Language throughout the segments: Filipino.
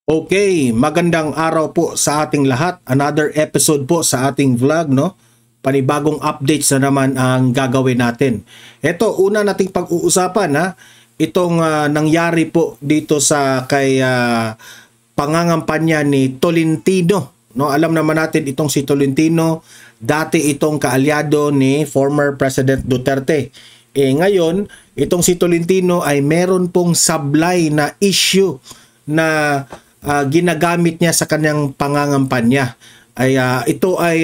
Okay, magandang araw po sa ating lahat. Another episode po sa ating vlog, no? Panibagong updates na naman ang gagawin natin. Ito, una nating pag-uusapan, ha? Itong nangyari po dito sa kay pangangampanya ni Tolentino, no? Alam naman natin itong si Tolentino, dati itong kaalyado ni former President Duterte. Ngayon, itong si Tolentino ay meron pong sablay na issue na ginagamit niya sa kanyang pangangampanya. Ito ay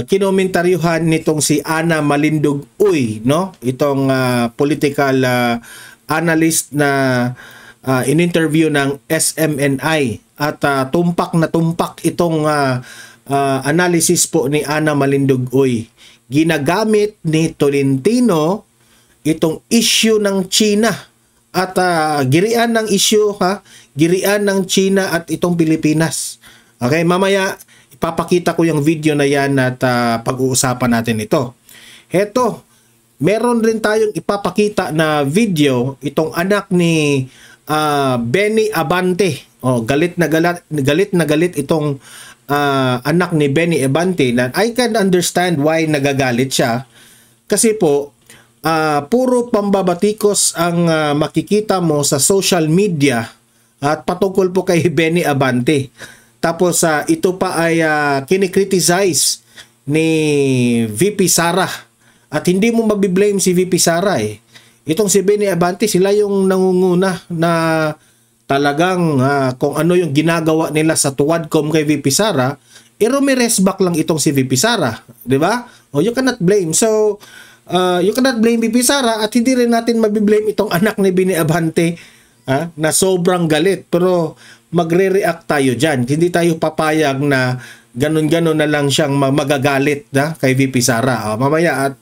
kinomentaryuhan nitong si Ana Malindog Uy, no? Itong political analyst na in-interview ng SMNI at tumpak na tumpak itong analysis po ni Ana Malindog Uy. Ginagamit ni Tolentino itong issue ng China at girian ng issue, girian ng China at itong Pilipinas. Okay, mamaya ipapakita ko yung video na yan at pag-uusapan natin ito. Heto, meron rin tayong ipapakita na video, itong anak ni Benny Abante. Galit na galit itong anak ni Benny Abante. I can understand why nagagalit siya. Kasi po, puro pambabatikos ang makikita mo sa social media at patungkol po kay Benny Abante. Tapos ito pa ay kinikriticize ni VP Sara at hindi mo mabiblame si VP Sara eh. Itong si Benny Abante, sila yung nangunguna na talagang kung ano yung ginagawa nila sa Tuwadcom kay VP Sara, i-Ramirez back lang itong si VP Sara, di ba? You cannot blame. So you cannot blame VP Sara at hindi rin natin mabiblame itong anak ni Benny Abante na sobrang galit. Pero magre-react tayo dyan. Hindi tayo papayag na ganun-ganun na lang siyang magagalit kay VP Sara. Mamaya at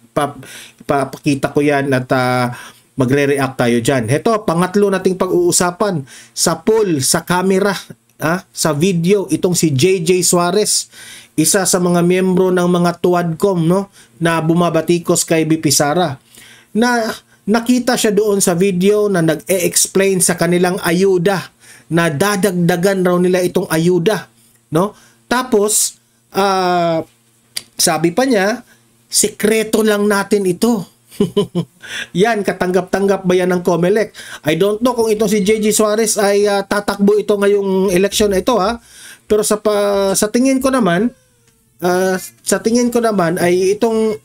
papakita ko yan at magre-react tayo dyan. Ito, pangatlo nating pag-uusapan sa poll, sa camera, sa video, itong si JJ Suarez, isa sa mga miyembro ng mga Tuwadcom, no, na bumabatikos kay VP Sara. Na nakita siya doon sa video na nag-e-explain sa kanilang ayuda na dadagdagan raw nila itong ayuda, no? Tapos sabi pa niya, sekreto lang natin ito. Yan, katanggap-tanggap ba yan ng COMELEC? I don't know kung itong si JJ Suarez ay tatakbo ito ngayong eleksyon na ito, pero sa tingin ko naman, ay itong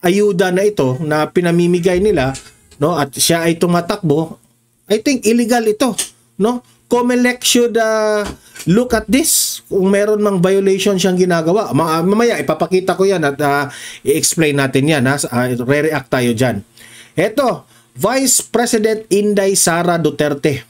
ayuda na ito na pinamimigay nila, no, at siya ay tumatakbo, I think illegal ito, no? COMELEC should look at this kung meron mang violation siyang ginagawa. Mamaya ipapakita ko yan at i-explain natin yan, re-react tayo dyan. Eto, Vice President Inday Sara Duterte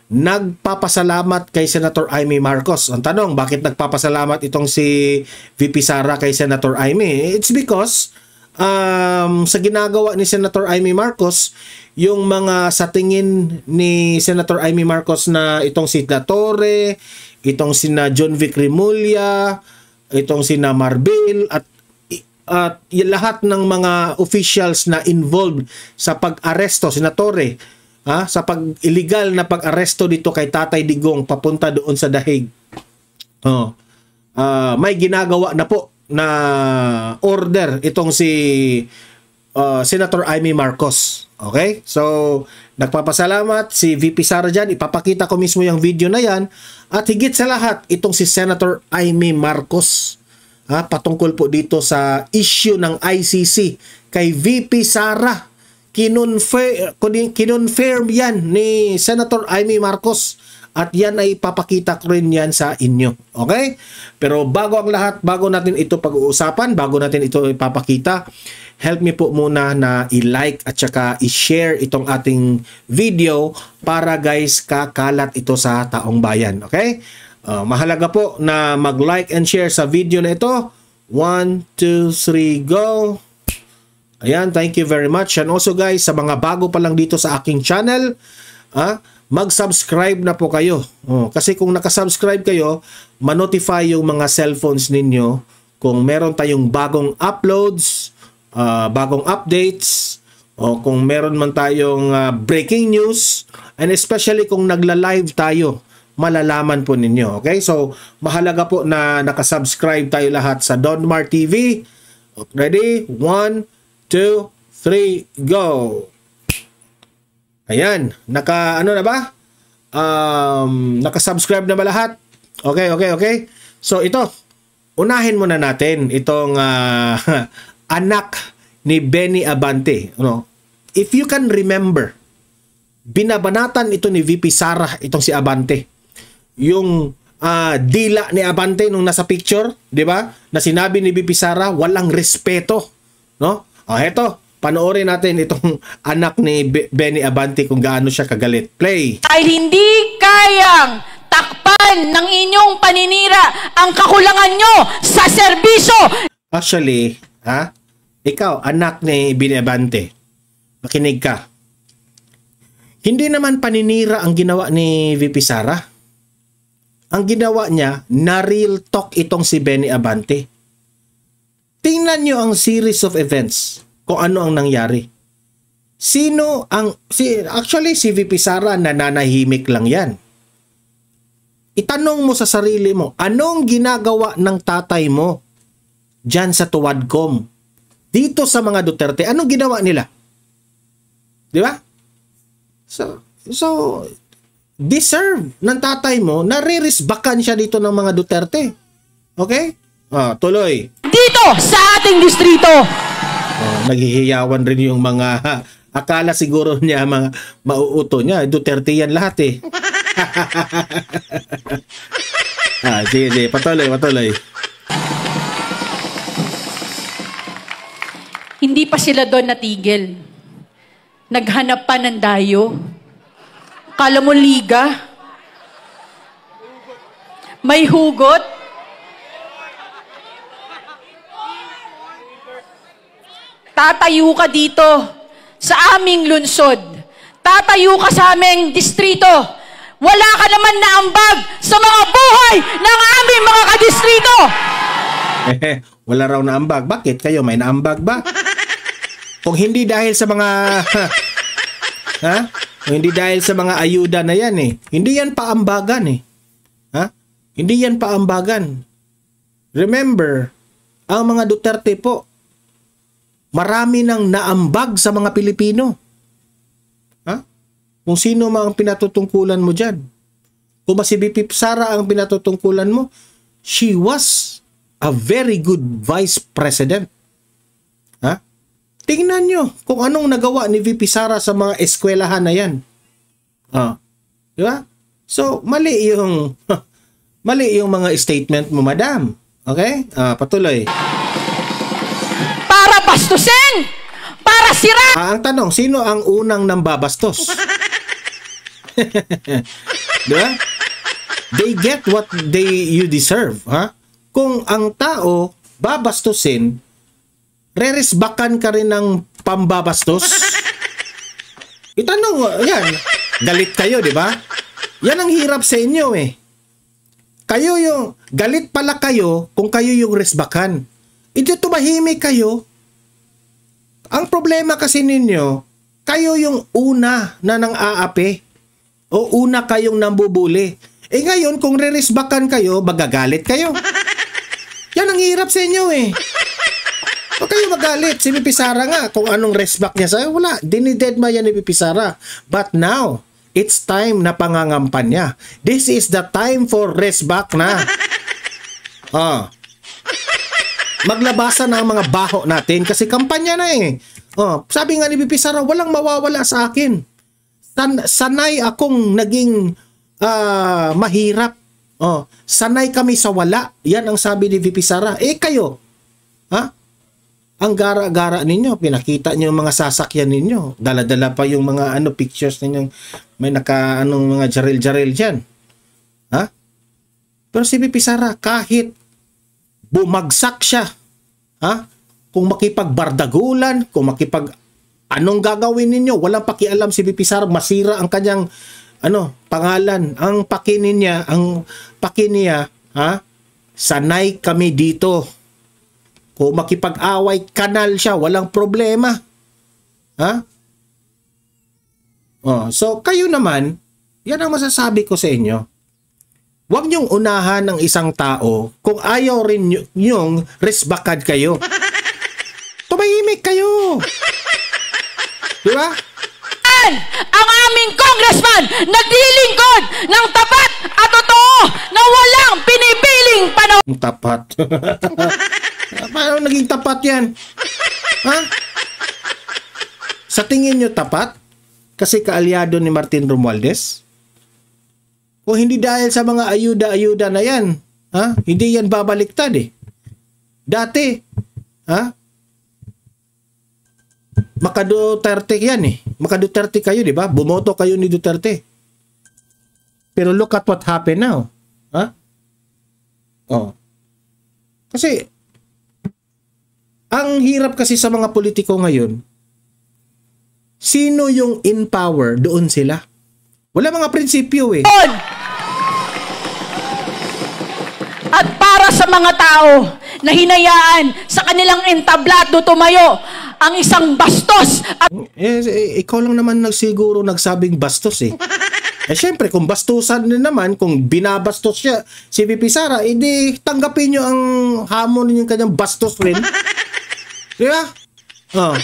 nagpapasalamat kay Senator Amy Marcos. Ang tanong, bakit nagpapasalamat itong si VP Sara kay Senator Amy? It's because sa ginagawa ni Senator Amy Marcos, yung mga sa tingin ni Senator Amy Marcos na itong si Torre, itong sina John Vic Remulla, itong sina Marbil at lahat ng mga officials na involved sa pag-aresto, sina Torre, sa illegal na pag-aresto dito kay Tatay Digong papunta doon sa Dahig. May ginagawa na po na order itong si Senator Amy Marcos. Okay? So, nagpapasalamat si VP Sara dyan. Ipapakita ko mismo yung video na yan. At higit sa lahat, itong si Senator Amy Marcos. Patungkol po dito sa issue ng ICC kay VP Sara. Kinonfirm yan ni Senator Amy Marcos. At yan ay papakita ko rin yan sa inyo. Okay? Pero bago ang lahat, bago natin ito pag-uusapan, bago natin ito ipapakita, help me po muna na i-like at saka i-share itong ating video para guys kakalat ito sa taong bayan. Okay? Mahalaga po na mag-like and share sa video na ito. 1, 2, 3, go! Ayan, thank you very much. And also guys, sa mga bago pa lang dito sa aking channel, mag-subscribe na po kayo. Kasi kung nakasubscribe kayo, ma-notify yung mga cellphones ninyo kung meron tayong bagong uploads, bagong updates, o kung meron man tayong breaking news, and especially kung nagla-live tayo, malalaman po ninyo. Okay? So, mahalaga po na nakasubscribe tayo lahat sa Donmar TV. Ready? 1, 2, 3, go! Ayan. Ano na ba? Nakasubscribe na ba lahat? Okay, okay, okay. So, ito. Unahin muna natin itong anak ni Benny Abante. If you can remember, binabanatan ito ni VP Sara, itong si Abante. Yung dila ni Abante nung nasa picture, di ba? Na sinabi ni VP Sara, walang respeto. No? Heto, panoorin natin itong anak ni Benny Abante kung gaano siya kagalit. Play! Ay hindi kayang takpan ng inyong paninira ang kakulangan nyo sa serbisyo. Actually, ikaw, anak ni Benny Abante, makinig ka. Hindi naman paninira ang ginawa ni VP Sara. Ang ginawa niya, na real talk itong si Benny Abante. Tingnan nyo ang series of events kung ano ang nangyari. Actually, si VP Sara nananahimik lang yan. Itanong mo sa sarili mo, anong ginagawa ng tatay mo dyan sa Tuwadcom? Dito sa mga Duterte, anong ginawa nila? Di ba? So, deserve ng tatay mo na ririsbakan siya dito ng mga Duterte. Okay? Tuloy. Dito sa ating distrito. Naghihiyawan rin yung mga akala siguro niya mga mauuto niya. Duterte yan lahat eh. Sige, patuloy. Hindi pa sila doon natigil. Naghanap pa ng dayo. Kala mo liga? May hugot? Tatayo ka dito sa aming lunsod. Tatayo ka sa aming distrito. Wala ka naman na ambag sa mga buhay ng aming mga kadistrito. Wala raw na ambag. Bakit? Kayo may naambag ba? Kung hindi dahil sa mga Kung hindi dahil sa mga ayuda na yan hindi yan paambagan Hindi yan paambagan. Remember, ang mga Duterte po, marami nang naambag sa mga Pilipino. Kung sino mang pinatutungkulan mo dyan. Kung si VP Sara ang pinatutungkulan mo, she was a very good vice president. Tingnan nyo kung anong nagawa ni VP Sara sa mga eskwelahan na yan. Di ba? So, mali yung mga statement mo, madam. Okay? Patuloy. Para bastusin! Para sira! Ang tanong, sino ang unang nambabastos? Di ba? They get what you deserve. Kung ang tao babastusin, reresbakan ka rin ng pambabastos. Itanong, yan. Galit kayo, di ba? Yan ang hirap sa inyo Kayo yung, galit pala kayo kung kayo yung resbakan. Hindi tumahimik kayo. Ang problema kasi ninyo, kayo yung una na nang aapi. O una kayong nambubuli. Ngayon, kung reresbakan kayo, magagalit kayo. Yan ang hirap sa inyo Huwag kayo magalit. Si VP Sara nga, kung anong resback niya sa'yo, wala. Dinidedma yan ni VP Sara. But now, it's time na pangangampan niya. This is the time for resback na. Maglabasan na ang mga baho natin kasi kampanya na sabi nga ni VP Sara, walang mawawala sa akin. Sanay akong naging mahirap. Sanay kami sa wala. Yan ang sabi ni VP Sara. Kayo, ang gara-gara ninyo, pinakita niyo yung mga sasakyan ninyo. Dala-dala pa yung mga pictures ninyo. May mga jaril-jaril dyan. Pero si VP Sara, kahit bumagsak siya, kung makipagbardagulan, kung anong gagawin ninyo, walang pakialam si VP Sara, masira ang kanyang pangalan. Ang paki niya, sanay kami dito. Kung makipag-away, kanal siya, walang problema. Ha? Oh, so kayo naman, yan ang masasabi ko sa inyo. Huwag niyong unahan ng isang tao kung ayaw rin niyong resbakad kayo. Tumahimik kayo. Di ba? Ang aming congressman naglilingkod ng tapat at totoo na walang pinipiling panahon. Tapat. Paano naging tapat yan? Ha? Sa tingin nyo tapat? Kasi kaalyado ni Martin Romualdez? O hindi dahil sa mga ayuda-ayuda na yan? Ha? Hindi yan babaliktad eh. Dati, ha? Maka-Duterte yan eh. Maka-Duterte kayo, di ba? Bumoto kayo ni Duterte. Pero look at what happened now. Ha? Oh. Kasi, ang hirap kasi sa mga politiko ngayon, sino yung in power, doon sila. Wala mga prinsipyo eh. At para sa mga tao na hinayaan sa kanilang entablado tumayo ang isang bastos at Ikaw lang naman siguro nagsabing bastos eh. Syempre, kung bastusan din naman, kung binabastos siya, si VP Sara, edi tanggapin nyo ang hamon yung kanyang bastos rin. Di ba? Oh.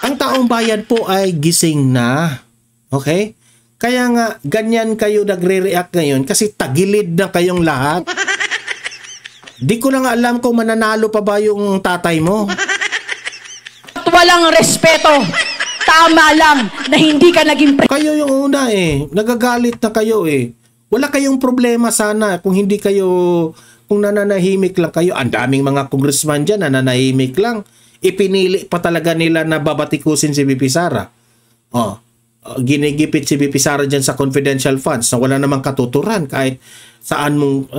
Ang taong bayan po ay gising na. Okay? Kaya nga, ganyan kayo nagre-react ngayon kasi tagilid na kayong lahat. Di ko na nga alam kung mananalo pa ba yung tatay mo. walang respeto. Tama lang na hindi ka naging Kayo yung una eh. Nagagalit na kayo eh. Wala kayong problema sana kung hindi kayo, kung nananahimik lang kayo. Ang daming mga congressman dyan nananahimik lang. Ipinili pa talaga nila na babatikusin si VP Sara. Ginigipit si VP Sara dyan sa confidential funds na wala namang katuturan kahit saan mong,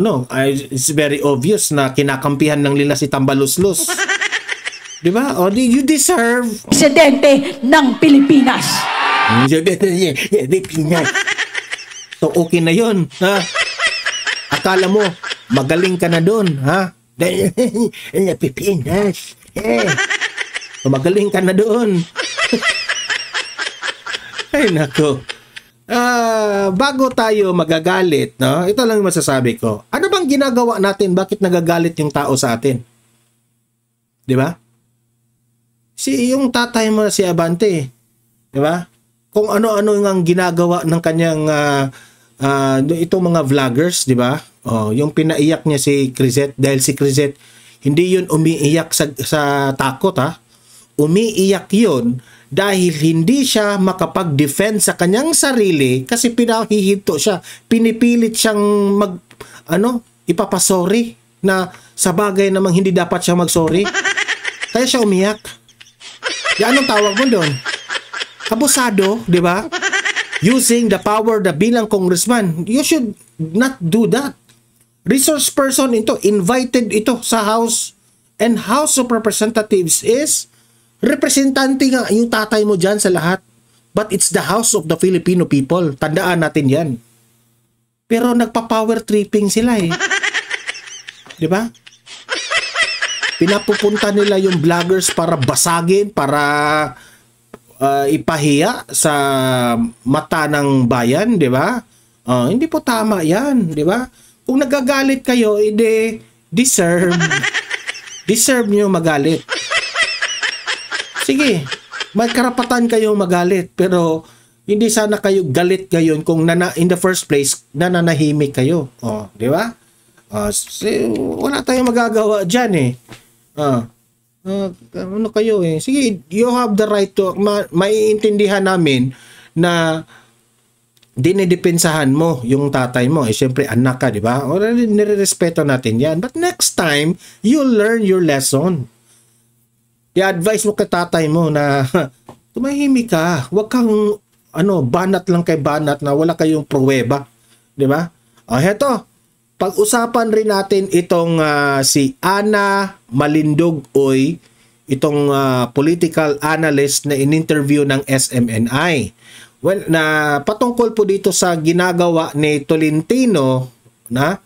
it's very obvious na kinakampihan ng nila si Tambaluslos. Di ba? You deserve. presidente ng Pilipinas. So, okay na yun. Ha? Akala mo, magaling ka na doon. Ha? Pilipinas. So, magaling ka na doon. Ay, nako. Bago tayo magagalit, no? Ito lang yung masasabi ko. Ano bang ginagawa natin? Bakit nagagalit yung tao sa atin? Di ba? Yung tatay mo na si Abante, di ba? Kung ano-ano ang ginagawa ng kanyang itong mga vloggers, di ba? Yung pinaiyak niya si Crisette dahil si Crisette hindi yun umiiyak sa takot, ha? Umiiyak yun dahil hindi siya makapag-defend sa kanyang sarili kasi pinahihinto siya. Pinipilit siyang ipapasorry na sa bagay namang hindi dapat siya magsorry. Kaya siya umiyak. Anong tawag mo doon? Abusado, di ba? Using the power na bilang congressman. You should not do that. Resource person ito, invited ito sa House and House of Representatives is representante nga yung tatay mo dyan sa lahat. But it's the House of the Filipino people. Tandaan natin yan. Pero nagpa-power tripping sila eh. Di ba? Pinapupunta nila yung vloggers para basagin, para ipahiya sa mata ng bayan, di ba? Hindi po tama yan, di ba? Kung nagagalit kayo, deserve nyo magalit. Sige, may karapatan kayong magalit, pero hindi sana kayo galit ngayon kung in the first place, nananahimik kayo. Di ba? Wala tayong magagawa dyan eh. Ano kayo eh? Sige, you have the right to, maiintindihan namin na dinidepensahan mo yung tatay mo. Siyempre, anak ka, di ba? O, nirerespeto natin yan. But next time, you'll learn your lesson. I-advise mo kay tatay mo na tumahimik ka. Huwag kang, banat lang kay banat na wala kayong pruweba. Di ba? Heto. Pag-usapan rin natin itong si Ana Malindogoy, itong political analyst na in-interview ng SMNI. Na patungkol po dito sa ginagawa ni Tolentino na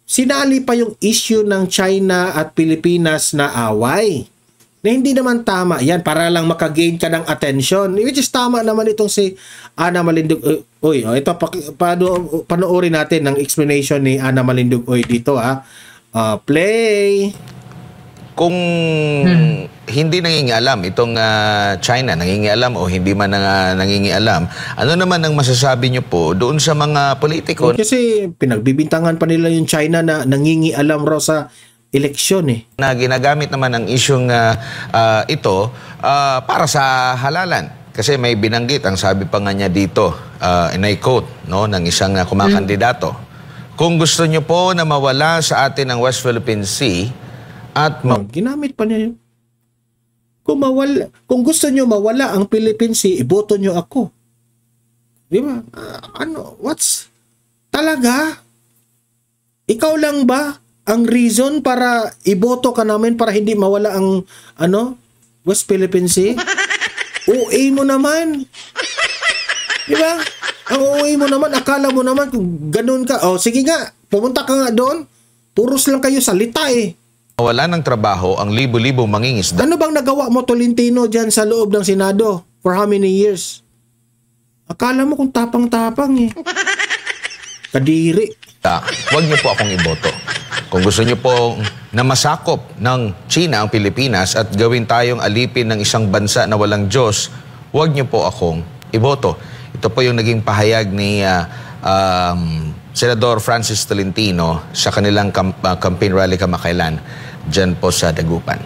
sinali pa yung issue ng China at Pilipinas na away. na hindi naman tama yan para lang makagain ka ng attention. Which is tama naman itong si Ana Malindog Uy. Ito, panoorin natin ng explanation ni Ana Malindog Uy dito play. Kung hindi nangingialam itong China, nangingialam o hindi man nangingialam, ano naman ang masasabi niyo po doon sa mga politiko? Kasi pinagbibintangan pa nila yung China na nangingialam raw sa eleksyon na ginagamit naman ang isyong ito para sa halalan. Kasi may binanggit, ang sabi pa nga niya dito, and I quote, no, ng isang kumakandidato. Kung gusto niyo po na mawala sa atin ang West Philippine Sea, at ginamit pa niya yun. Kung gusto niyo mawala ang Philippine Sea, iboto niyo ako. Di ba? Talaga? Ikaw lang ba ang reason para iboto ka namin para hindi mawala ang West Philippine Sea? OA mo naman. Di ba? Ang OA mo naman, akala mo naman kung ganun ka. Sige nga, pumunta ka nga doon. Puros lang kayo salita Wala ng trabaho ang libo-libo mangingisda. Ano bang nagawa mo, Tolentino, dyan sa loob ng Senado? For how many years? Akala mo kung tapang-tapang Kadiri. Huwag niyo po akong iboto. Kung gusto niyo po na masakop ng China ang Pilipinas at gawin tayong alipin ng isang bansa na walang Diyos, huwag niyo po akong iboto. Ito po yung naging pahayag ni Senador Francis Tolentino sa kanilang campaign rally kamakailan dyan po sa Dagupan.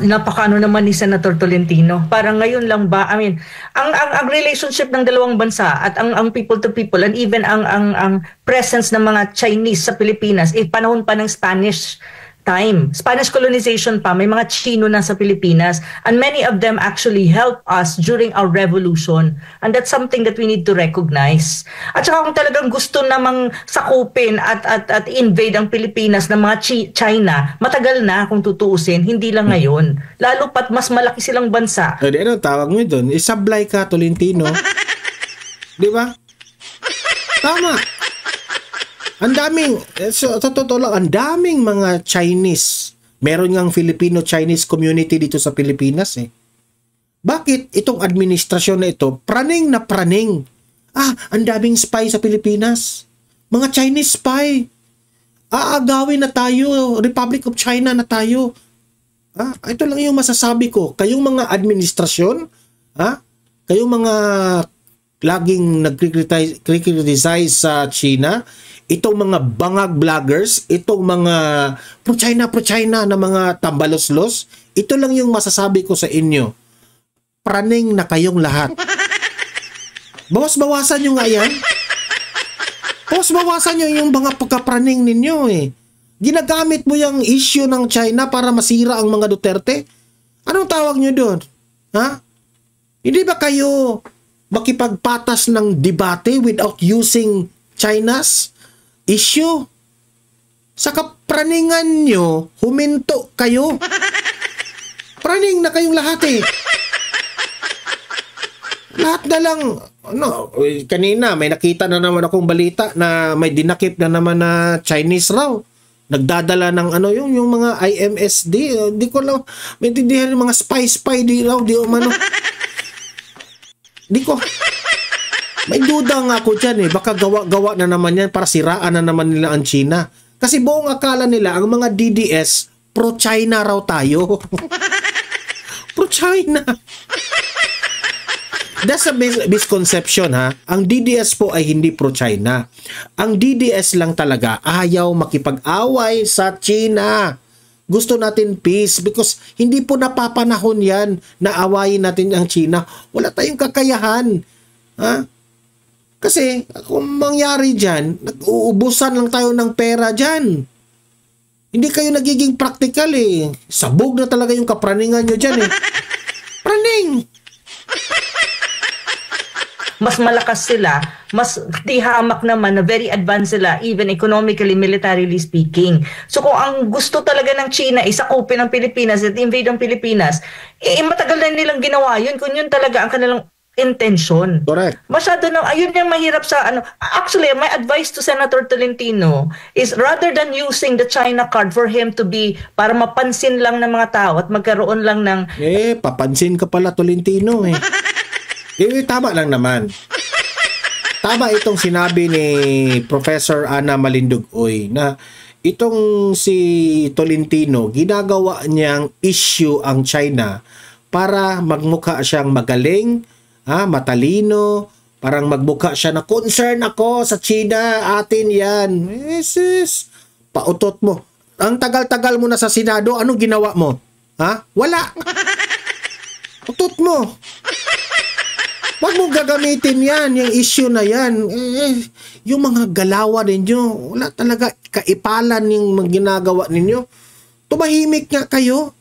Napakaano naman ni Senator Tolentino. Parang ngayon lang ba, ang relationship ng dalawang bansa at ang people to people and even ang presence ng mga Chinese sa Pilipinas, panahon pa ng Spanish time. Spanish colonization pa, may mga Chino na sa Pilipinas and many of them actually helped us during our revolution. And that's something that we need to recognize. At saka kung talagang gusto namang sakupin at invade ang Pilipinas ng mga China, matagal na kung tutuusin, hindi lang ngayon. Lalo pat mas malaki silang bansa. Ano tawag mo doon? Isablay ka, Tolentino. Di ba? Tama. Ang daming, totoo lang, ang daming mga Chinese. Meron ngang Filipino-Chinese community dito sa Pilipinas Bakit itong administrasyon na ito, praning na praning? Ang daming spy sa Pilipinas. Mga Chinese spy. Aagawin na tayo, Republic of China na tayo. Ito lang yung masasabi ko. Kayong mga administrasyon, kayong mga laging nag-criticize sa China, itong mga bangag vloggers, itong mga pro-China na mga tambaloslos, ito lang yung masasabi ko sa inyo. Praning na kayong lahat. Bawas-bawasan nyo nga yan. Bawas-bawasan nyo yung mga pagkapraning ninyo Ginagamit mo yung issue ng China para masira ang mga Duterte? Anong tawag nyo doon? Hindi ba kayo makipagpatas ng debate without using China's issue? Sa kapraningan nyo, huminto kayo. Praning na kayong lahat Lahat na lang, kanina may nakita na naman akong balita na may dinakip na naman na Chinese raw. Nagdadala ng yung mga IMSD. Di ko lang, may tindihan yung mga spy di raw, di ko. May duda nga ako dyan Baka gawa na naman yan para siraan na naman nila ang China. Kasi buong akala nila, ang mga DDS, pro-China raw tayo. Pro-China. That's a misconception Ang DDS po ay hindi pro-China. Ang DDS lang talaga ayaw makipag-away sa China. Gusto natin peace because hindi po napapanahon yan na awayin natin ang China. Wala tayong kakayahan. Kasi kung mangyari dyan, nag-uubusan lang tayo ng pera dyan. Hindi kayo nagiging practical Sabog na talaga yung kapraningan nyo dyan Praning! Mas malakas sila, mas tihamak naman na very advanced sila, even economically, militarily speaking. So kung ang gusto talaga ng China ay sakupin ang Pilipinas at invade ang Pilipinas, matagal na nilang ginawa yun. Kung yun talaga ang kanilang intention. Correct. Masyado na, ayun yung mahirap sa ano. Actually, my advice to Senator Tolentino is rather than using the China card for him to be, para mapansin lang ng mga tao at magkaroon lang ng... Papansin ka pala, Tolentino eh. Tama lang naman. Tama itong sinabi ni Professor Ana Malindugoy na itong si Tolentino, ginagawa niyang issue ang China para magmukha siyang magaling, matalino, parang magmukha siya na concern ako sa China, atin yan. Sis, pautot mo. Ang tagal-tagal mo na sa Senado, anong ginawa mo? Wala. Utot mo. Huwag mong gagamitin yan, yung issue na yan. Yung mga galawan ninyo, wala talaga kaipalan yung mga ginagawa ninyo. Tumahimik nga kayo.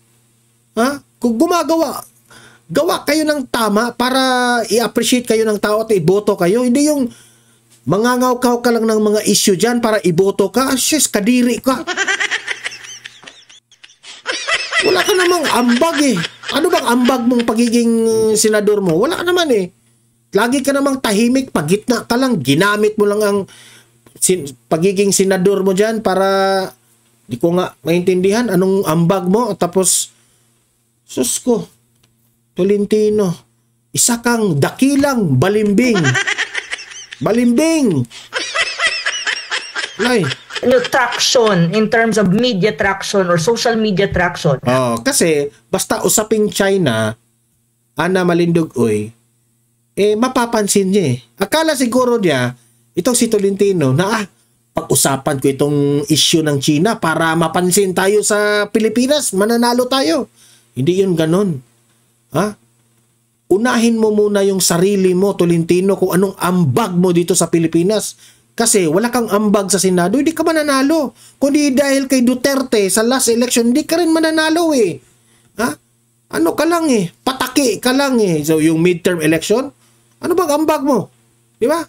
Kung gawa kayo ng tama para i-appreciate kayo ng tao at iboto kayo. Hindi yung mangangaw-kaw ka lang ng mga issue dyan para iboto ka. Sis, kadiri ka. Wala ka namang ambag eh. Ano bang ambag mong pagiging senador mo? Wala ka naman eh. Lagi ka namang tahimik, pagitna ka lang, ginamit mo lang ang pagiging senador mo dyan para di ko nga maintindihan anong ambag mo. Tapos, sus ko, Tolentino, isa kang dakilang balimbing. Balimbing! Ay. Traction in terms of media traction or social media traction. Kasi basta usaping China, Ana Malindugoy, mapapansin niya eh. Akala siguro niya, itong si Tolentino, na pag-usapan ko itong issue ng China para mapansin tayo sa Pilipinas, mananalo tayo. Hindi yun ganon. Unahin mo muna yung sarili mo, Tolentino, kung anong ambag mo dito sa Pilipinas. Kasi wala kang ambag sa Senado, hindi ka mananalo. Kundi dahil kay Duterte sa last election, hindi ka rin mananalo eh. Ano ka lang eh, pataki ka lang eh. So yung midterm election, ano bang ambag mo? Di ba?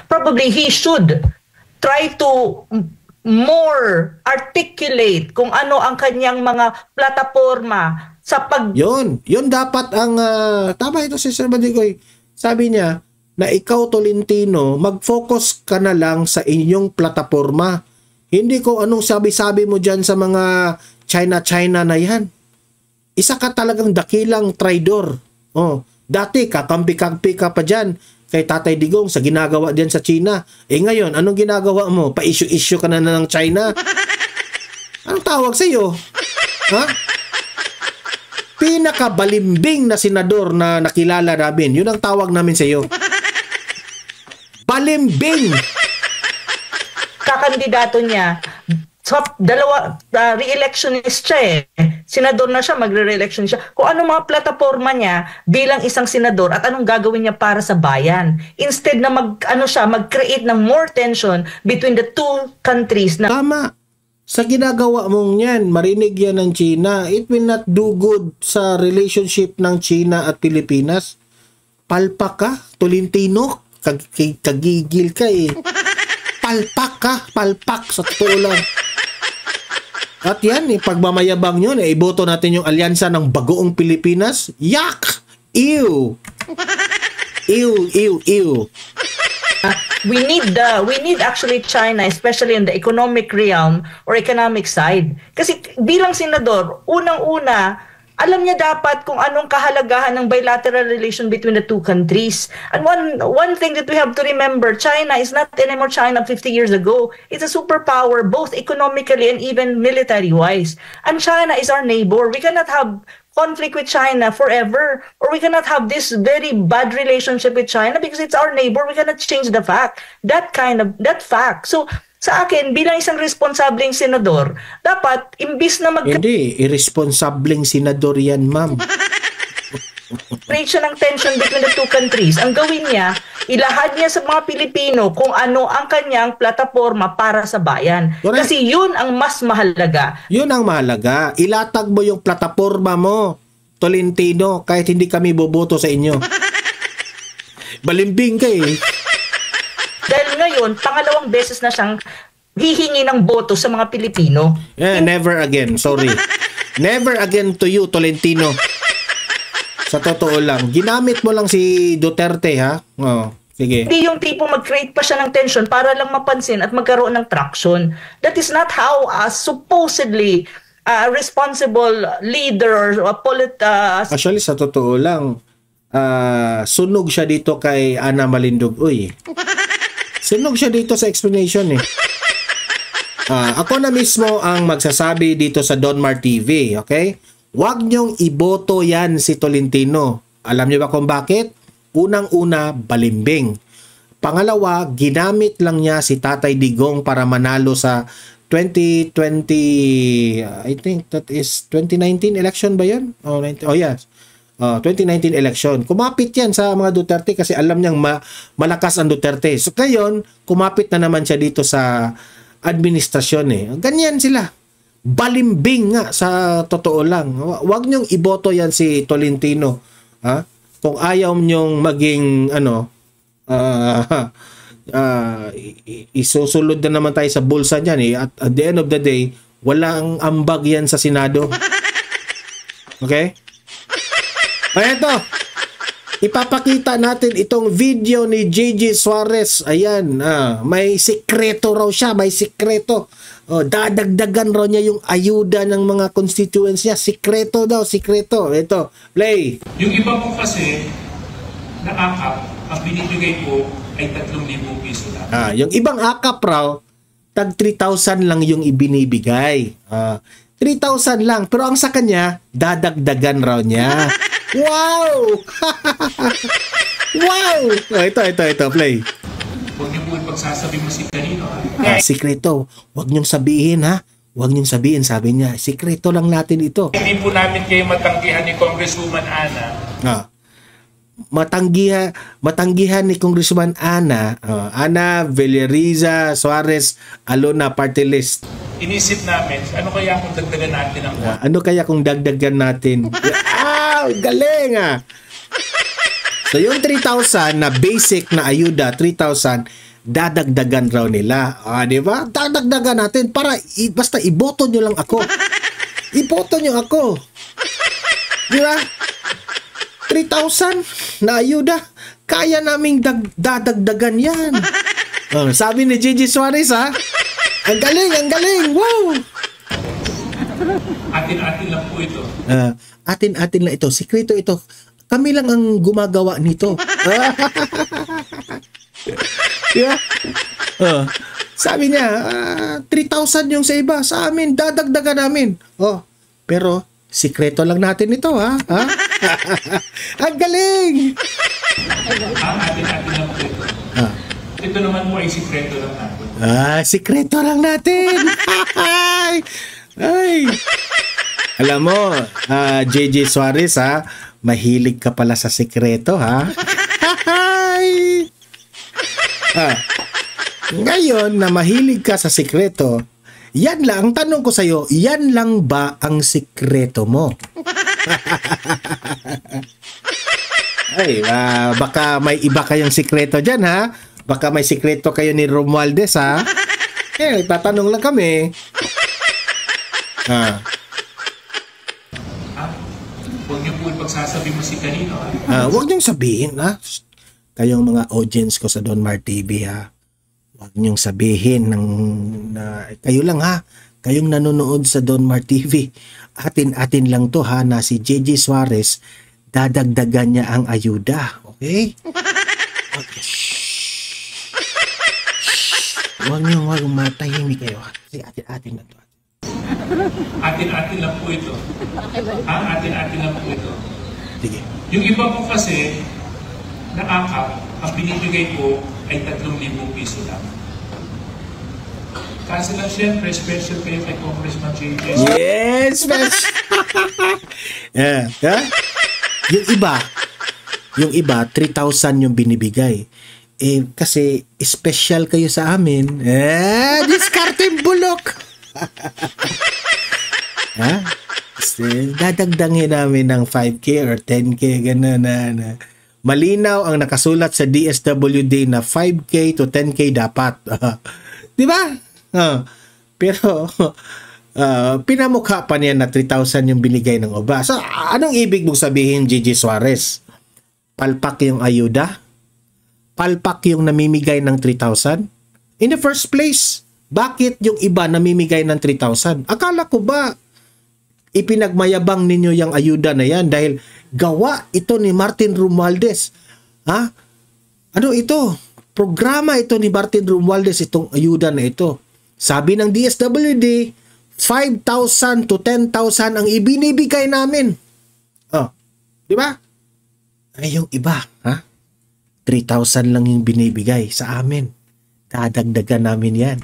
Probably he should try to more articulate kung ano ang kanyang mga plataforma sa pag... Yun dapat ang... tama ito si Sir Badigoy. Sabi niya na ikaw, Tolentino, mag-focus ka na lang sa inyong plataforma. Hindi ko anong sabi-sabi mo dyan sa mga China na yan. Isa ka talagang dakilang traidor. Dati, kakampi-kampi ka pa dyan kay Tatay Digong sa ginagawa diyan sa China. Ngayon, anong ginagawa mo? Pa-issue-issue ka na ng China? Anong tawag sa iyo? Pinakabalimbing na senador na nakilala namin. Yun ang tawag namin sa iyo. Balimbing! Kakandidato niya, re-electionist siya eh. Senador na siya, magre-re-election siya. Kung anong mga plataforma niya bilang isang senador at anong gagawin niya para sa bayan. Instead na mag-create ng more tension between the two countries. Tama. Sa ginagawa mong yan, marinig yan ng China. It will not do good sa relationship ng China at Pilipinas. Palpak ka, Tolentino. Kagigil ka eh. Palpak ka, palpak sa totoo lang. At yan, pagmamayabang nyo, iboto natin yung alyansa ng Bagoong Pilipinas. Yak! Ew! Ew! We need actually China, especially in the economic realm or economic side. Kasi bilang senador, unang-una, alam niya dapat kung anong kahalagahan ng bilateral relation between the two countries. And one thing that we have to remember, China is not anymore China 50 years ago. It's a superpower, both economically and even military-wise. And China is our neighbor. We cannot have conflict with China forever, or we cannot have this very bad relationship with China because it's our neighbor. We cannot change the fact. That fact. So, sa akin, bilang isang responsableng senador, dapat, imbis na Hindi, irresponsableng senador yan, ma'am. create siya ng tension between the two countries. Ang gawin niya, ilahad niya sa mga Pilipino kung ano ang kanyang plataforma para sa bayan. Correct. Kasi yun ang mas mahalaga. Yun ang mahalaga. Ilatag mo yung plataforma mo, Tolentino, kahit hindi kami boboto sa inyo. Balimbing ka eh. Dahil ngayon, pangalawang beses na siyang hihingi ng boto sa mga Pilipino. Never again. Sorry. Never again to you, Tolentino. Sa totoo lang. Ginamit mo lang si Duterte, ha? Oh, sige. Hindi yung tipo mag-create pa siya ng tension para lang mapansin at magkaroon ng traction. That is not how supposedly responsible leader or Actually, sa totoo lang, sunog siya dito kay Ana Malindog. Uy, sunog siya dito sa explanation eh. Ako na mismo ang magsasabi dito sa Donmar TV, okay? Huwag niyong iboto yan si Tolentino. Alam niyo ba kung bakit? Unang-una, balimbing. Pangalawa, ginamit lang niya si Tatay Digong para manalo sa 2020, I think that is 2019 election ba yun? Oh, yes. 2019 election. Kumapit yan sa mga Duterte kasi alam niyang malakas ang Duterte. So ngayon, kumapit na naman siya dito sa administrasyon eh. Ganyan sila. Balimbing nga sa totoo lang. Huwag niyong iboto yan si Tolentino. Ha? Kung ayaw niyong maging isusulod na naman tayo sa bulsa niyan eh. At the end of the day, walang ambag yan sa Senado. Okay? Eto, ipapakita natin itong video ni JJ Suarez. Ayan, may sikreto raw siya, may sikreto. Dadagdagan raw niya yung ayuda ng mga constituents niya. Sikreto daw, sikreto. Ito, play. Yung iba po kasi, na akap, ang binibigay ko ay 3,000 piso lang. Yung ibang akap raw, tag 3,000 lang yung ibinibigay. 3,000 lang. Pero ang sa kanya, dadagdagan raw niya. Wow! Wow! Ito, play. Huwag niyo po ipagsasabi mo si kanino. Sikreto. Huwag niyong sabihin, ha? Huwag niyong sabihin, sabi niya. Sikreto lang natin ito. Hindi po namin kayo matanggihan ni Congresswoman Ana. Matanggihan ni Congresswoman Ana, Ana Villariza Suarez Alona party list. Inisip namin, ano kaya kung dagdagan natin ang ano kaya kung dagdagan natin? Galing ah! So yung 3,000 na basic na ayuda, 3,000, dadagdagan raw nila. Di ba? Dadagdagan natin para basta iboto nyo lang ako. Iboto nyo ako. Di ba? 3,000 na ayuda. Kaya naming dadagdagan yan. Sabi ni Gigi Suarez ha. Ang galing, ang galing. Wow! Atin-atin lang po ito. Atin-atin lang ito. Sikreto ito. Kami lang ang gumagawa nito. Yeah. Sabi niya, 3,000 yung sa iba. Sa amin, dadagdagan namin. Pero, sikreto lang natin ito, ha? Ang galing! Atin-atin lang po ito. Ito naman po ay sikreto lang natin. Sikreto lang natin! Ay! Alam mo, JJ Suarez, ha? Mahilig ka pala sa sikreto, ha? Ngayon na mahilig ka sa sikreto, yan lang, ang tanong ko sa'yo, yan lang ba ang sikreto mo? Ay, baka may iba kayong sikreto dyan, ha? Baka may sikreto kayo ni Romualdez, ha? Tatanong lang kami. Huwag niyo po ipagsasabi mo si kanino. Huwag niyong sabihin, ha? Kayong mga audience ko sa Donmar TV, ha? Huwag niyong sabihin kayo lang, ha? Kayong nanonood sa Donmar TV. Atin-atin lang to, ha? Na si JJ Suarez, dadagdagan niya ang ayuda. Okay? Huwag matahimik kayo. Kasi atin-atin lang to. Atin-atin lang po ito. Atin-atin lang po ito. Sige. Yung iba po kasi, na akap, ang binibigay ko ay 3,000 piso lang. Kasi lang siyempre, special kayo kay Congressman JJ. Yes, special! Yung iba, 3,000 yung binibigay. Kasi special kayo sa amin. Discarding bulok! Dadagdangin namin ng 5K or 10K, gano'n na. Malinaw ang nakasulat sa DSWD na 5K to 10K dapat. Di ba? Pero pinamukha pa niya na 3,000 yung binigay ng iba. So, anong ibig mong sabihin, Gigi Suarez? Palpak yung ayuda? Palpak yung namimigay ng 3,000? In the first place, bakit yung iba namimigay ng 3,000? Akala ko ba ipinagmayabang ninyo yung ayuda na yan dahil gawa ito ni Martin Romualdez? Ha? Ano ito? Programa ito ni Martin Romualdez, itong ayuda na ito. Sabi ng DSWD, 5,000 to 10,000 ang ibinibigay namin. Oh, di ba? Ay, yung iba, ha? 3,000 lang yung binibigay sa amin. Dadagdagan namin yan.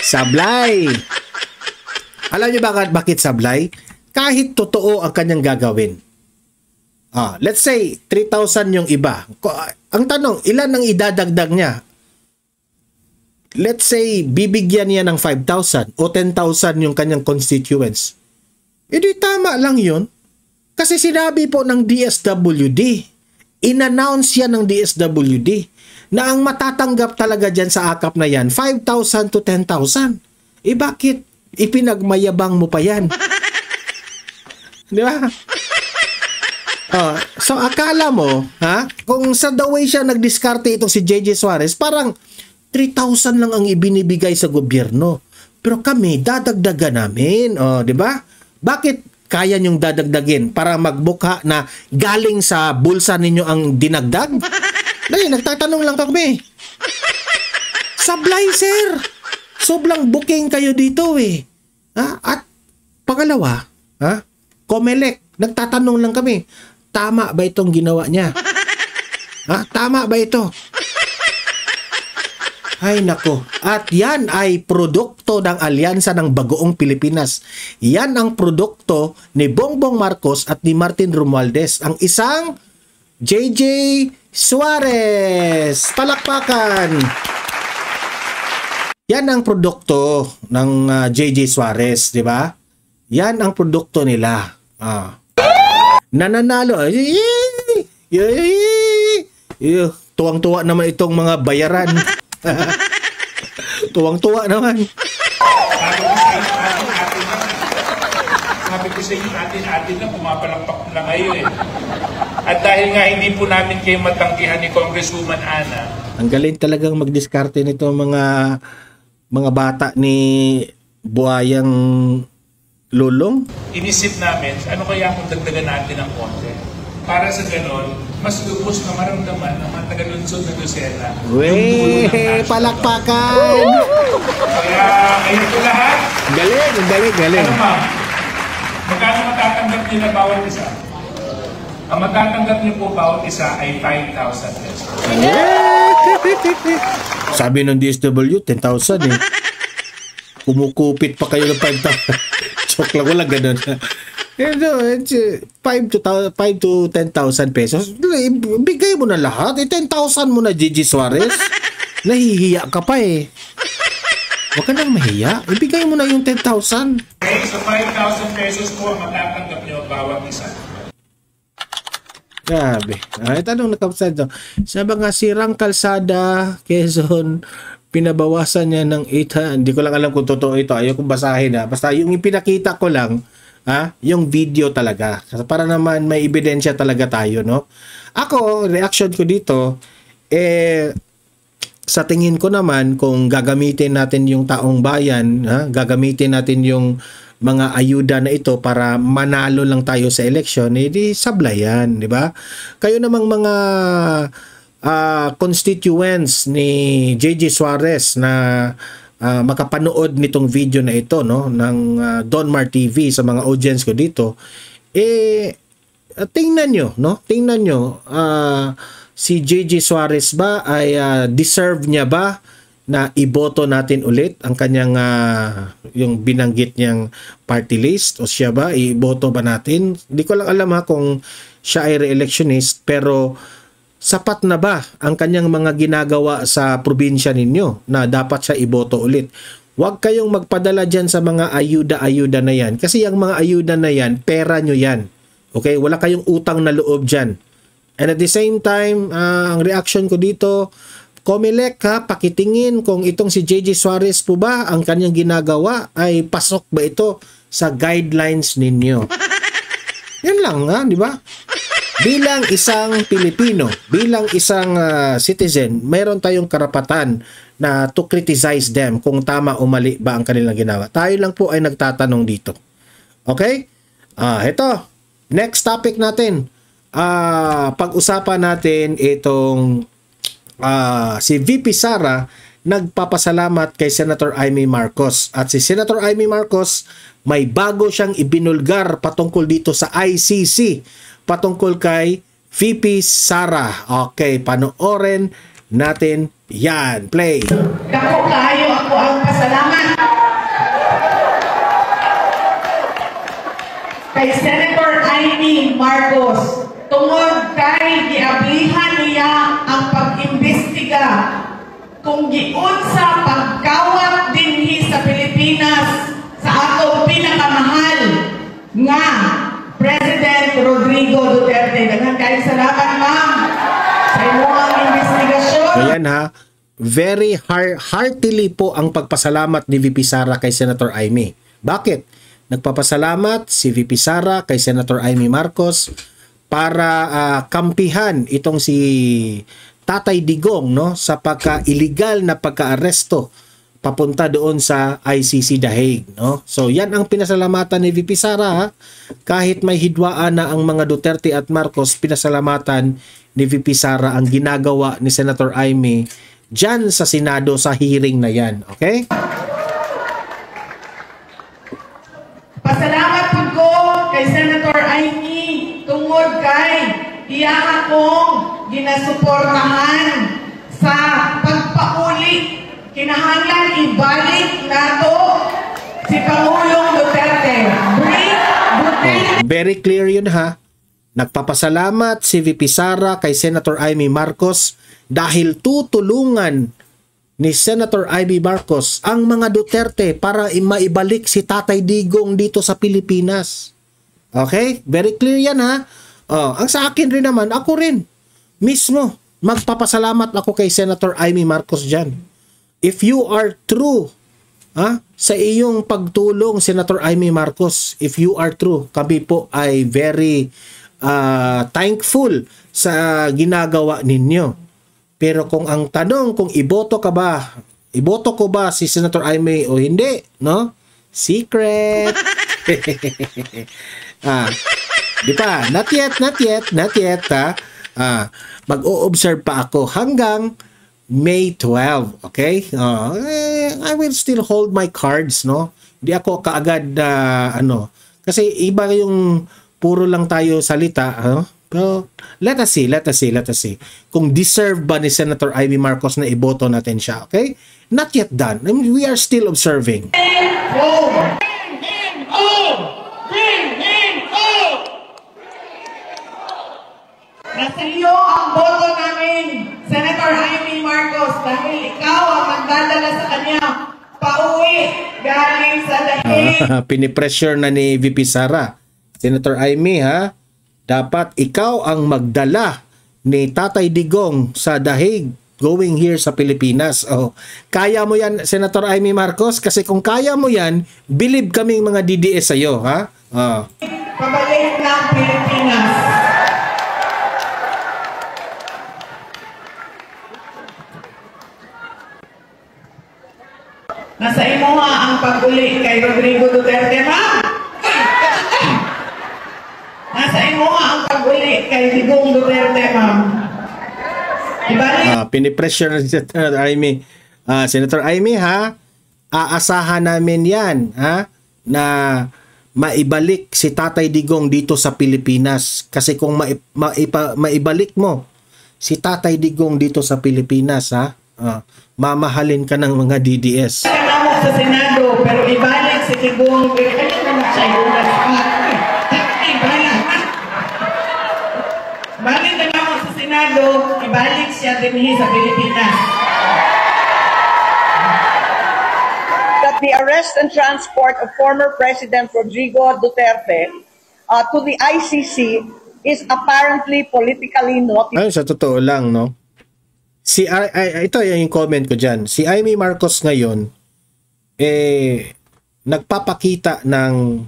Sablay. Alam niyo bakit sablay? Kahit totoo ang kanyang gagawin. Let's say 3,000 yung iba. Ang tanong, ilan ang idadagdag niya? Let's say bibigyan niya ng 5,000 o 10,000 yung kanyang constituents. Di tama lang yun. Kasi sinabi po ng DSWD, in-announce yan ng DSWD na ang matatanggap talaga dyan sa akap na yan, 5,000 to 10,000. Bakit ipinagmayabang mo pa yan? Di ba? So akala mo, kung sa the way siya nagdiskarte itong si JJ Suarez, parang 3,000 lang ang ibinibigay sa gobyerno. Pero kami, dadagdagan namin. Di ba? Bakit kaya niyong dadagdagin para magbukha na galing sa bulsa ninyo ang dinagdag? Dahil nagtatanong lang kami. Sablay, sir. Sobrang booking kayo dito eh. At pangalawa, Comelec, nagtatanong lang kami. Tama ba itong ginawa niya? Tama ba ito? Ay nako. At yan ay produkto ng alyansa ng Bagoong Pilipinas. Yan ang produkto ni Bongbong Marcos at ni Martin Romualdez. Ang isang JJ Suarez. Palakpakan. Yan ang produkto ng JJ Suarez, di ba? Yan ang produkto nila. Nananalo. Tuwang-tuwa naman itong mga bayaran. Tuwang-tuwa naman. Sabi ko sa inyo, atin na pumapalakpak na kayo eh. At dahil nga hindi po namin kayo matanggihan ni Congresswoman Ana. Ang galing talagang magdiskarte nito mga bata ni Buhayang Lulong. Inisip namin, ano kaya kung dagdagan natin ng konti? Para sa ganon, mas lubos na maramdaman ng mga taga-lunsod na Lucena. Weh, palakpakan! Kaya ngayon po lahat. Galing. Ano ma'am? Magkano matatanggap niyo na bawat isa? Ang matatanggap niyo po bawat isa ay 5,000 pesos. Sabi ng DSW, 10,000 eh. Kumukupit pa kayo ng 5,000. Joke lang, wala ganun. 5 to 10,000 pesos. Bigay mo na lahat. 10,000 mo na, Gigi Suarez. Nahihiya ka pa eh. Huwag ka nang mahiya. Ibigay mo na yung 10,000. Okay, so 5,000 pesos po ang matatanggap niyo bawat isa. Grabe. Tanong nakapasad to. Sa mga sirang kalsada, Quezon, pinabawasan niya ng 800. Hindi ko lang alam kung totoo ito. Ayaw kong basahin Basta yung ipinakita ko lang, yung video talaga. Para naman may ebidensya talaga tayo, no? Ako, reaction ko dito, sa tingin ko naman, kung gagamitin natin yung taong bayan, gagamitin natin yung mga ayuda na ito para manalo lang tayo sa eleksyon, di sablayan, di ba? Kayo namang mga constituents ni JJ Suarez na makapanood nitong video na ito, no, ng Donmar TV, sa mga audience ko dito, tingnan nyo, si JJ Suarez ba ay deserve niya ba na iboto natin ulit ang kanyang yung binanggit niyang party list, o siya ba iboto ba natin? Hindi ko lang alam kung siya ay re-electionist, pero sapat na ba ang kanyang mga ginagawa sa probinsya ninyo na dapat siya iboto ulit? Huwag kayong magpadala dyan sa mga ayuda-ayuda na yan. Kasi yung mga ayuda na yan, pera nyo yan. Okay? Wala kayong utang na loob dyan. And at the same time, ang reaction ko dito, Comelec ha, pakitingin kung itong si JJ Suarez po ba, ang kanyang ginagawa ay pasok ba ito sa guidelines ninyo. Yan lang ha, di ba? Bilang isang Pilipino, bilang isang citizen, mayroon tayong karapatan na to criticize them kung tama o mali ba ang kanilang ginawa. Tayo lang po ay nagtatanong dito. Okay? Ito, next topic natin. Pag-usapan natin itong si VP Sara nagpapasalamat kay Senator Amy Marcos. At si Senator Amy Marcos, may bago siyang ibinulgar patungkol dito sa ICC. Patungkol kay VP Sara. Okay, panoorin natin yan. Play. Dako kaayo ako ang pasalamat kay Senator Amy Marcos tungod kay giablihan niya ang pag-imbestiga kung giunsa pagkawat dinhi sa Pilipinas sa atong pinakamahal nga President Rodrigo Duterte. Daghang kayong salamat, ma'am, sa inyong investigasyon. Ayan ha, very heartily po ang pagpasalamat ni VP Sara kay Senator Amy. Bakit? Nagpapasalamat si VP Sara kay Senator Amy Marcos para kampihan itong si Tatay Digong, no, sa pagka-illegal na pagka-aresto papunta doon sa ICC The Hague, no? So yan ang pinasalamatan ni VP Sara ha? Kahit may hidwaan na ang mga Duterte at Marcos, pinasalamatan ni VP Sara ang ginagawa ni Senator Amy dyan sa Senado sa hearing na yan, okay? Pasalamat po ko kay Senator Amy tungod kay iya akong ginasuportahan sa pagpauli. Kinahanglan ibalik nato si Pangulong Duterte. Very clear yun ha. Nagpapasalamat si VP Sara kay Senator Amy Marcos dahil tutulungan ni Senator Amy Marcos ang mga Duterte para maibalik si Tatay Digong dito sa Pilipinas. Okay? Very clear yan ha. Ang sa akin rin naman, ako rin mismo magpapasalamat ako kay Senator Amy Marcos dyan. If you are true sa iyong pagtulong, Senator Amy Marcos, if you are true, kami po ay very thankful sa ginagawa ninyo. Pero kung ang tanong kung iboto ko ba si Senator Amy o hindi, no? Secret. Di ba? Not yet ha. Mag-o-observe pa ako hanggang May 12, okay? I will still hold my cards, no? Hindi ako kaagad kasi iba yung puro lang tayo salita, Pero let us see. Kung deserve ba ni Senator Amy Marcos na iboto natin siya, okay? Not yet done. I mean, we are still observing. Nasa iyo ang boto namin, Senator Amy Marcos, dahil ikaw ang magdadala sa kanya pauwi galing sa dahig. Pinipressure na ni VP Sara. Senator Amy ha, dapat ikaw ang magdala ni Tatay Digong sa dahig going here sa Pilipinas. Kaya mo yan, Senator Amy Marcos, kasi kung kaya mo yan, believe kaming mga DDS sa'yo, ha? Pabalik ng Pilipinas. Nasa imo ang pag-uli kay Rodrigo Duterte, ma'am. Nasa imo ang pag-uli kay Digong Duterte, ma'am. Pinipressure na si Senator Amy. Senator Amy, ha? Aasahan namin yan, ha? Na maibalik si Tatay Digong dito sa Pilipinas. Kasi kung maibalik mo si Tatay Digong dito sa Pilipinas, ha? Mamahalin ka ng mga DDS. Sa Senado, pero ibalik si Digong. Balik na lang sa Senado, ibalik siya din sa Pilipinas. That the arrest and transport of former President Rodrigo Duterte to the ICC is apparently politically motivated. Ay, sa totoo lang, no? ito yung comment ko dyan. Si Amy Marcos ngayon, nagpapakita ng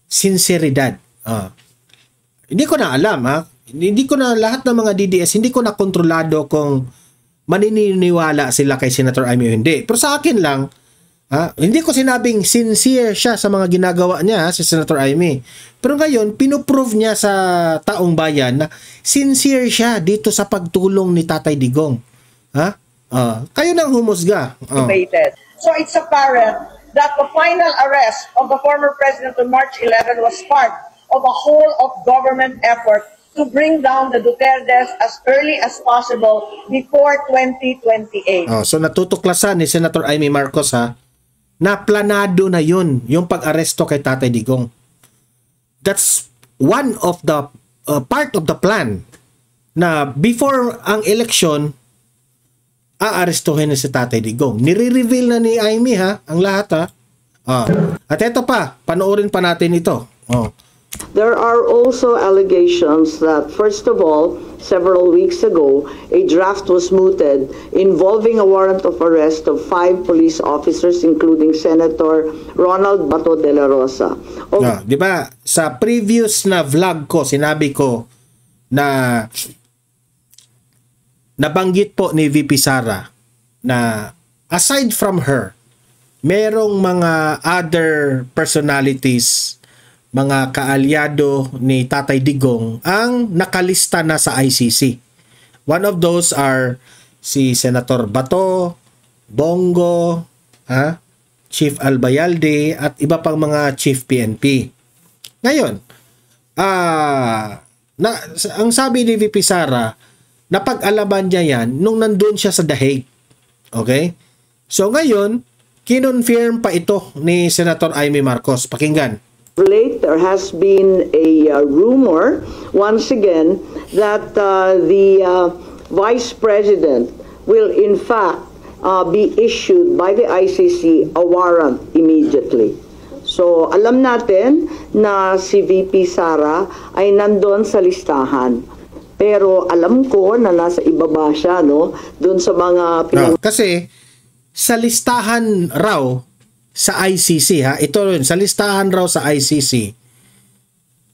sinseridad. Hindi ko na alam, ha? Hindi ko na lahat ng mga DDS, hindi ko na kontrolado kung maniniwala sila kay Senator Amy o hindi. Pero sa akin lang, hindi ko sinabing sincere siya sa mga ginagawa niya, si Senator Amy. Pero ngayon, pinuprove niya sa taong bayan na sincere siya dito sa pagtulong ni Tatay Digong. Kayo nang humusga. So it's apparent that the final arrest of the former president on March 11 was part of a whole of government effort to bring down the Dutertes as early as possible before 2028. So natutuklasan ni Senator Amy Marcos na planado na yun, yung pag-aresto kay Tatay Digong. That's one of the part of the plan na before ang election, aarestuhin na si Tatay Digong. Nire-reveal na ni Amy ang lahat At ito pa, panoorin pa natin ito. There are also allegations that, first of all, several weeks ago, a draft was mooted involving a warrant of arrest of 5 police officers, including Senator Ronald Bato de la Rosa. Di ba? Sa previous na vlog ko, sinabi ko na nabanggit po ni VP Sara na aside from her, merong mga other personalities, mga kaalyado ni Tatay Digong ang nakalista na sa ICC. One of those are si Senator Bato, Bongo, Chief Albayalde at iba pang mga Chief PNP. Ngayon, ang sabi ni VP Sara, napag-alaman niya yan nung nandun siya sa The Hague. Okay? So ngayon, kinonfirm pa ito ni Senator Amy Marcos. Pakinggan. Late, there has been a rumor, once again, that the Vice President will in fact be issued by the ICC a warrant immediately. So alam natin na si VP Sara ay nandun sa listahan. Pero alam ko na nasa ibaba siya, doon sa mga kasi sa listahan raw sa ICC, ito rin, sa listahan raw sa ICC,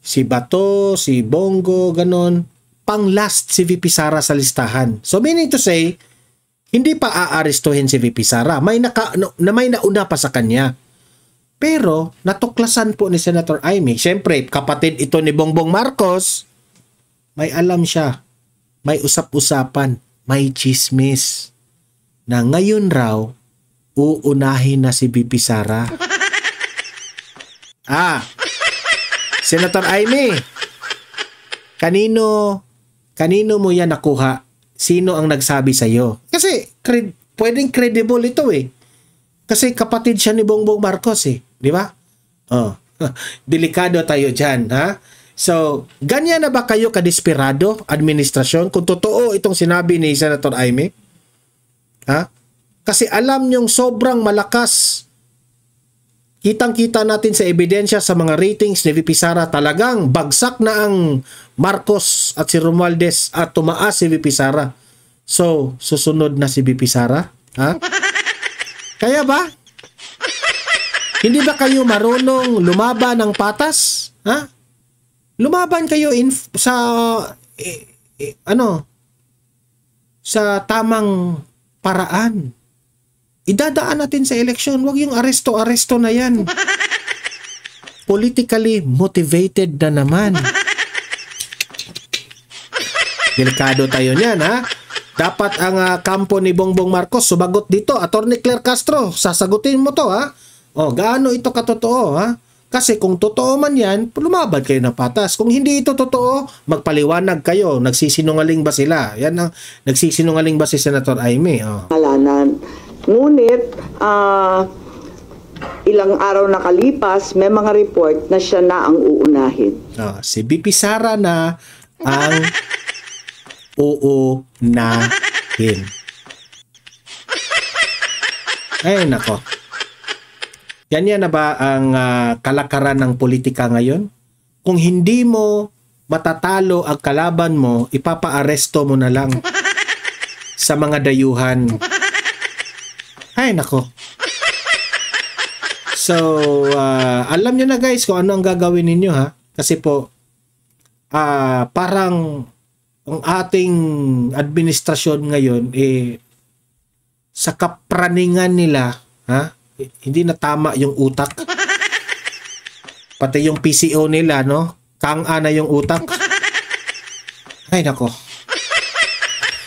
si Bato, si Bongo, ganon, pang last si VP Sara sa listahan. So meaning to say, hindi pa aarestuhin si VP Sara. May nauna pa sa kanya. Pero natuklasan po ni Senator Amy, syempre kapatid ito ni Bongbong Marcos, may alam siya, may usap-usapan, may chismis, na ngayon raw, uunahin na si VP Sara. Senator Amy, kanino mo yan nakuha? Sino ang nagsabi sa'yo? Kasi, pwedeng credible ito Kasi kapatid siya ni Bongbong Marcos Di ba? Delikado tayo dyan, So, ganyan na ba kayo kadesperado, administrasyon, kung totoo itong sinabi ni Senator Amy? Kasi alam nyong sobrang malakas. Kitang-kita natin sa ebidensya sa mga ratings ni VP Sara, talagang bagsak na ang Marcos at si Romualdez at tumaas si VP Sara. So, susunod na si VP Sara? Kaya ba? Hindi ba kayo marunong lumaban ng patas? Lumaban kayo sa tamang paraan. Idadaan natin sa eleksyon. Huwag yung aresto-aresto na yan. Politically motivated na naman. Delikado tayo niyan, Dapat ang kampo ni Bongbong Marcos sumagot dito. Attorney Claire Castro, sasagutin mo to, gaano ito katotoo, Kasi kung totoo man yan, lumaban kayo ng patas. Kung hindi ito totoo, magpaliwanag kayo. Nagsisinungaling ba sila? Nagsisinungaling ba si Senator Amy? Halanan. Ngunit, ilang araw nakalipas, may mga report na siya na ang uunahin. Si VP Sara na ang uunahin. Ay, nako. Ganyan na ba ang kalakaran ng politika ngayon? Kung hindi mo matatalo ang kalaban mo, ipapaaresto mo na lang. sa mga dayuhan. Ay, nako. So, alam nyo na guys kung ano ang gagawin ninyo ha. Kasi po, parang ang ating administrasyon ngayon, sa kapraningan nila, hindi na tama yung utak. Pati yung PCO nila, no? Kang-a na yung utak. Ay, nako.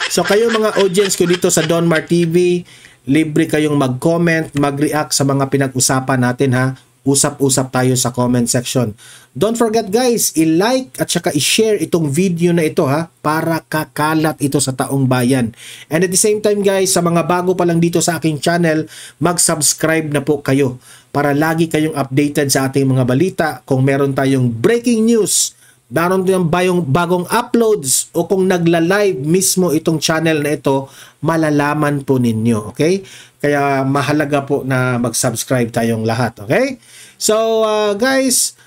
So, kayo mga audience ko dito sa Donmar TV, libre kayong mag-comment, mag-react sa mga pinag-usapan natin ha. Usap-usap tayo sa comment section. Don't forget guys, i-like at saka i-share itong video na ito ha, para kakalat ito sa taong bayan. And at the same time guys, sa mga bago pa lang dito sa aking channel, mag-subscribe na po kayo para lagi kayong updated sa ating mga balita. Kung meron tayong breaking news, meron tayong bagong uploads, o kung nagla-live mismo itong channel na ito, malalaman po ninyo, okay? Kaya mahalaga po na mag-subscribe tayong lahat, okay? So, guys,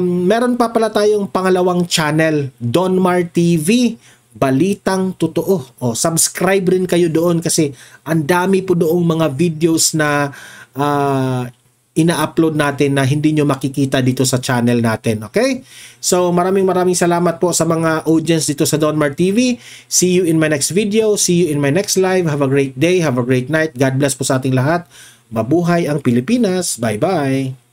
meron pa pala tayong pangalawang channel, Donmar TV, Balitang Totoo. O, subscribe rin kayo doon kasi ang dami po doong mga videos na ina-upload natin na hindi nyo makikita dito sa channel natin. Okay? So, maraming salamat po sa mga audience dito sa Donmar TV. See you in my next video. See you in my next live. Have a great day. Have a great night. God bless po sa ating lahat. Mabuhay ang Pilipinas. Bye-bye.